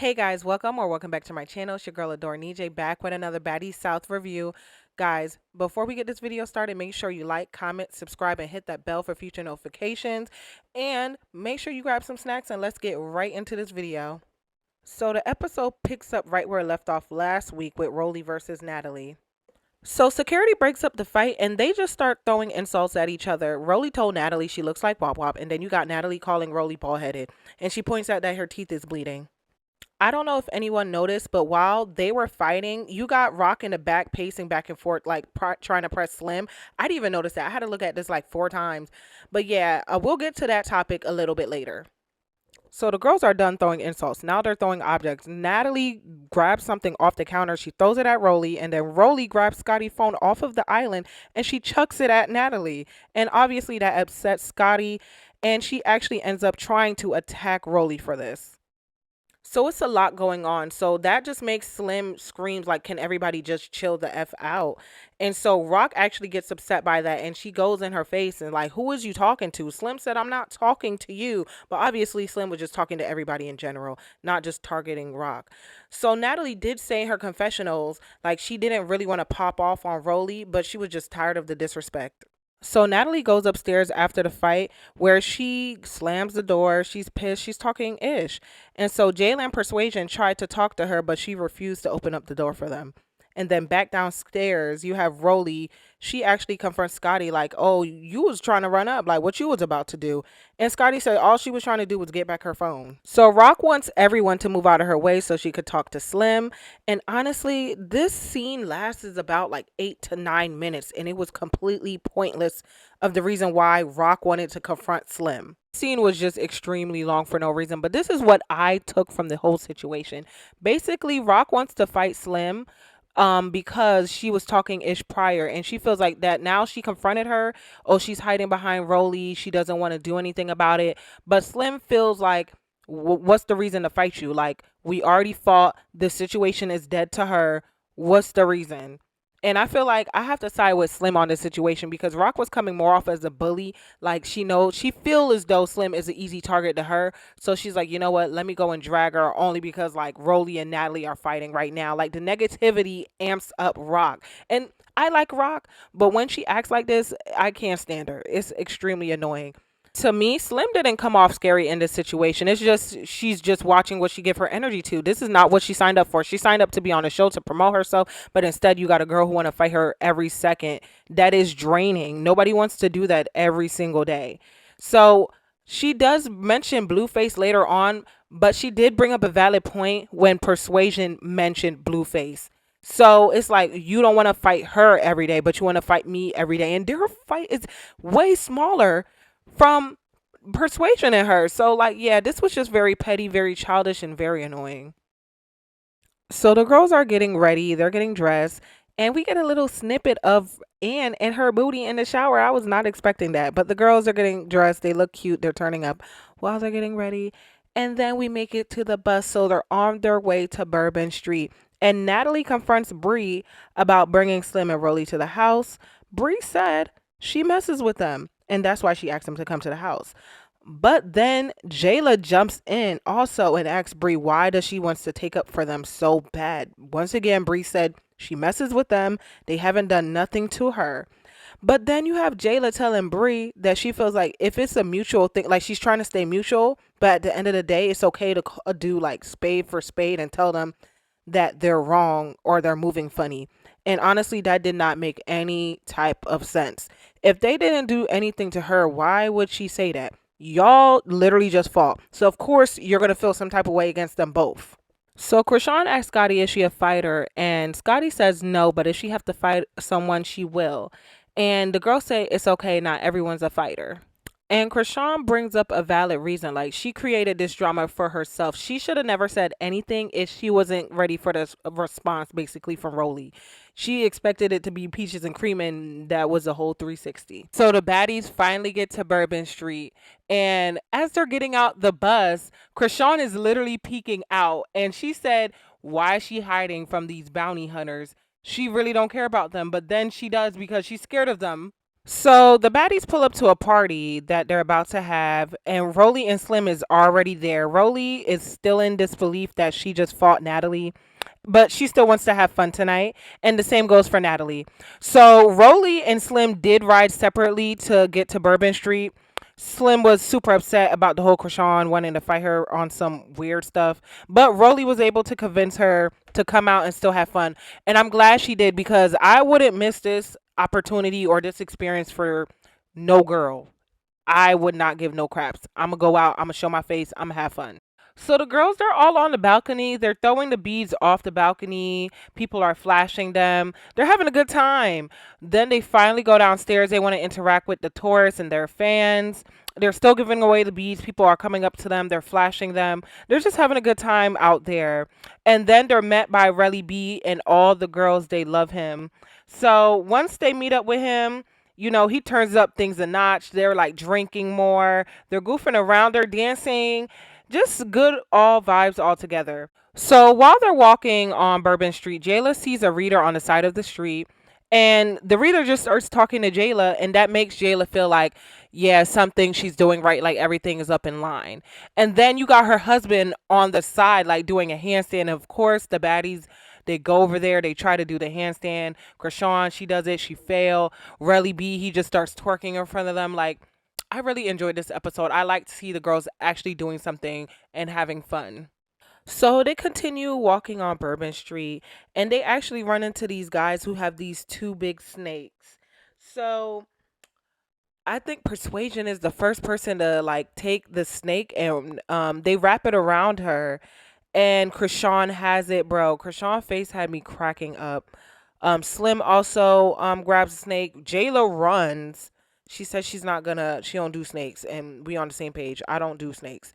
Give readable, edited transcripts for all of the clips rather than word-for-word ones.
Hey guys, welcome back to my channel. It's your girl Adore NJ back with another Baddies South review. Guys, before we get this video started, make sure you like, comment, subscribe, and hit that bell for future notifications. And make sure you grab some snacks and let's get right into this video. So the episode picks up right where it left off last week with Rolly versus Natalie. So security breaks up the fight and they just start throwing insults at each other. Rolly told Natalie she looks like Wop Wop, and then you got Natalie calling Rolly bald-headed, and she points out that her teeth is bleeding. I don't know if anyone noticed, but while they were fighting, you got Rock in the back pacing back and forth, like trying to press Slim. I didn't even notice that. I had to look at this like 4 times. But yeah, we'll get to that topic a little bit later. So the girls are done throwing insults. Now they're throwing objects. Natalie grabs something off the counter. She throws it at Rolly, and then Rolly grabs Scotty's phone off of the island and she chucks it at Natalie. And obviously that upsets Scotty, and she actually ends up trying to attack Rolly for this. So it's a lot going on. So that just makes Slim screams like, can everybody just chill the F out? And so Rock actually gets upset by that, and she goes in her face and like, who is you talking to? Slim said, I'm not talking to you. But obviously Slim was just talking to everybody in general, not just targeting Rock. So Natalie did say in her confessionals, like she didn't really want to pop off on Rolly, but she was just tired of the disrespect. So Natalie goes upstairs after the fight where she slams the door. She's pissed. She's talking ish. And so Jayla Persuasion tried to talk to her, but she refused to open up the door for them. And then back downstairs, you have Rolly. She actually confronts Scotty like, oh, you was trying to run up, like what you was about to do. And Scotty said all she was trying to do was get back her phone. So Rock wants everyone to move out of her way so she could talk to Slim. And honestly, this scene lasts about like 8 to 9 minutes, and it was completely pointless of the reason why Rock wanted to confront Slim. Scene was just extremely long for no reason, but this is what I took from the whole situation. Basically, Rock wants to fight Slim because she was talking ish prior, and she feels like that now she confronted her. Oh, she's hiding behind Rolly, she doesn't want to do anything about it. But Slim feels like, what's the reason to fight you? Like, we already fought, the situation is dead to her, what's the reason? And I feel like I have to side with Slim on this situation because Rock was coming more off as a bully. Like, she knows, she feel as though Slim is an easy target to her. So she's like, you know what? Let me go and drag her only because like Rolly and Natalie are fighting right now. Like, the negativity amps up Rock. And I like Rock, but when she acts like this, I can't stand her. It's extremely annoying. To me, Slim didn't come off scary in this situation. It's just she's just watching what she give her energy to. This is not what she signed up for. She signed up to be on a show to promote herself, but instead you got a girl who want to fight her every second. That is draining. Nobody wants to do that every single day. So she does mention Blueface later on, but she did bring up a valid point when Persuasion mentioned Blueface. So it's like you don't want to fight her every day, but you want to fight me every day. And their fight is way smaller from Persuasion in her. So like, yeah, this was just very petty, very childish, and very annoying. So the girls are getting ready, they're getting dressed, and we get a little snippet of Anne and her booty in the shower. I was not expecting that, but the girls are getting dressed, they look cute, they're turning up while they're getting ready. And then we make it to the bus, so they're on their way to Bourbon Street. And Natalie confronts Bree about bringing Slim and Rolly to the house. Bree said she messes with them, and that's why she asked him to come to the house. But then Jayla jumps in also and asks Bree why does she wants to take up for them so bad. Once again, Bree said she messes with them. They haven't done nothing to her. But then you have Jayla telling Bree that she feels like if it's a mutual thing, like she's trying to stay mutual, but at the end of the day, it's okay to do like spade for spade and tell them that they're wrong or they're moving funny. And honestly, that did not make any type of sense. If they didn't do anything to her, why would she say that? Y'all literally just fought. So of course you're going to feel some type of way against them both. So Chrisean asks Scotty, is she a fighter? And Scotty says no, but if she have to fight someone, she will. And the girls say it's okay, not everyone's a fighter. And Chrisean brings up a valid reason. Like, she created this drama for herself. She should have never said anything if she wasn't ready for this response, basically, from Rolly. She expected it to be peaches and cream, and that was a whole 360. So the baddies finally get to Bourbon Street. And as they're getting out the bus, Chrisean is literally peeking out. And she said, why is she hiding from these bounty hunters? She really don't care about them. But then she does because she's scared of them. So the baddies pull up to a party that they're about to have, and Rolly and Slim is already there. Rolly is still in disbelief that she just fought Natalie, but she still wants to have fun tonight. And the same goes for Natalie. So Rolly and Slim did ride separately to get to Bourbon Street. Slim was super upset about the whole Chrisean wanting to fight her on some weird stuff, but Rolly was able to convince her to come out and still have fun. And I'm glad she did because I wouldn't miss this opportunity or this experience for no girl. I would not give no craps. I'm gonna go out, I'm gonna show my face, I'm gonna have fun. So the girls, they're all on the balcony. They're throwing the beads off the balcony. People are flashing them. They're having a good time. Then they finally go downstairs. They want to interact with the tourists and their fans. They're still giving away the beads. People are coming up to them. They're flashing them. They're just having a good time out there. And then they're met by Relly B and all the girls. They love him. So once they meet up with him, he turns up things a notch. They're like drinking more. They're goofing around. They're dancing, just good all vibes all together. So while they're walking on Bourbon Street, Jayla sees a reader on the side of the street. And the reader just starts talking to Jayla, and that makes Jayla feel like, yeah, something she's doing right, like everything is up in line. And then you got her husband on the side, like doing a handstand. Of course, the baddies, they go over there, they try to do the handstand. Chrisean, she does it, she fail. Relly B, he just starts twerking in front of them. Like, I really enjoyed this episode. I like to see the girls actually doing something and having fun. So they continue walking on Bourbon Street, and they actually run into these guys who have these two big snakes. So I think Persuasion is the first person to like take the snake, and they wrap it around her, and Chrisean has it, bro. Chrisean face had me cracking up. Slim also grabs a snake. Jayla runs. She says she don't do snakes, and we on the same page. I don't do snakes.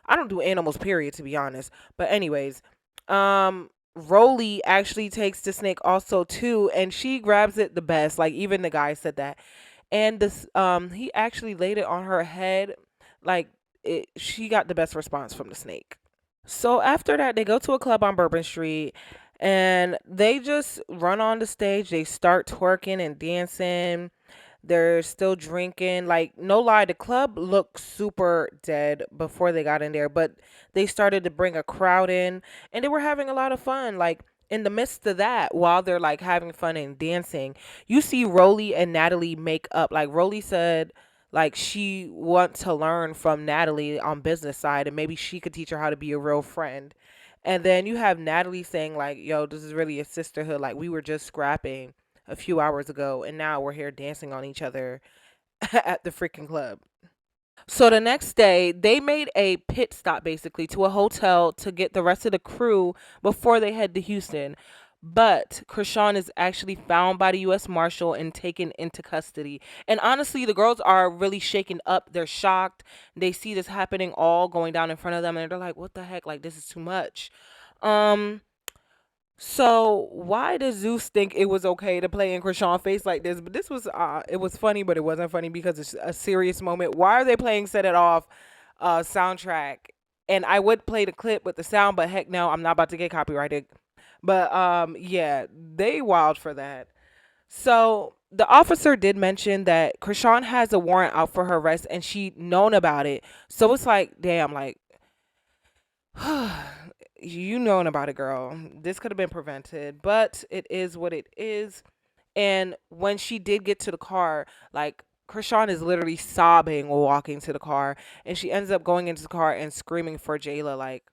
I don't do animals, period, to be honest. But anyways, Rolly actually takes the snake also too, and she grabs it the best. Like even the guy said that. And this he actually laid it on her head. Like she got the best response from the snake. So after that, they go to a club on Bourbon Street, and they just run on the stage. They start twerking and dancing. They're still drinking. Like, no lie, the club looked super dead before they got in there, but they started to bring a crowd in, and they were having a lot of fun. Like, in the midst of that, while they're like having fun and dancing, you see Rolly and Natalie make up. Like, Rolly said, like, she wants to learn from Natalie on business side, and maybe she could teach her how to be a real friend. And then you have Natalie saying, like, yo, this is really a sisterhood. Like, we were just scrapping a few hours ago, and now we're here dancing on each other at the freaking club. So the next day, they made a pit stop basically to a hotel to get the rest of the crew before they head to Houston. But Chrisean is actually found by the U.S. Marshal and taken into custody. And honestly, the girls are really shaken up. They're shocked. They see this happening all going down in front of them, and they're like, "What the heck? Like, this is too much." Um, So why does Zeus think it was okay to play in Krishan's face like this? But this was it was funny, but it wasn't funny because it's a serious moment. Why are they playing Set It Off soundtrack? And I would play the clip with the sound, but heck no, I'm not about to get copyrighted. But yeah, they wild for that. So the officer did mention that Chrisean has a warrant out for her arrest and she known about it. So it's like, damn, like you known about it, girl. This could have been prevented, but it is what it is. And when she did get to the car, like Chrisean is literally sobbing while walking to the car, and she ends up going into the car and screaming for Jayla. Like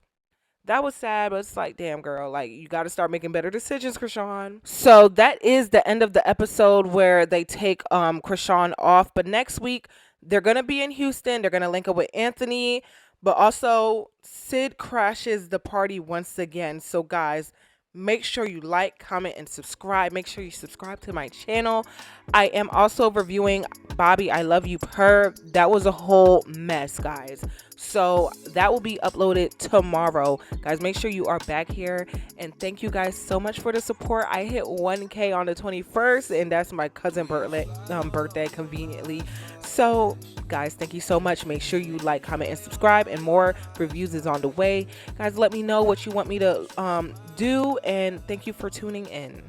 that was sad, but it's like, damn, girl, like you got to start making better decisions, Chrisean. So that is the end of the episode where they take Chrisean off. But next week they're gonna be in Houston. They're gonna link up with Anthony, but also Sid crashes the party once again. So guys, make sure you like, comment, and subscribe. Make sure you subscribe to my channel. I am also reviewing Bobby I Love You Per. That was a whole mess, guys. So that will be uploaded tomorrow. Guys, make sure you are back here. And thank you guys so much for the support. I hit 1K on the 21st, and that's my cousin birthday conveniently. So guys, thank you so much. Make sure you like, comment, and subscribe, and more reviews is on the way. Guys, let me know what you want me to do, and thank you for tuning in.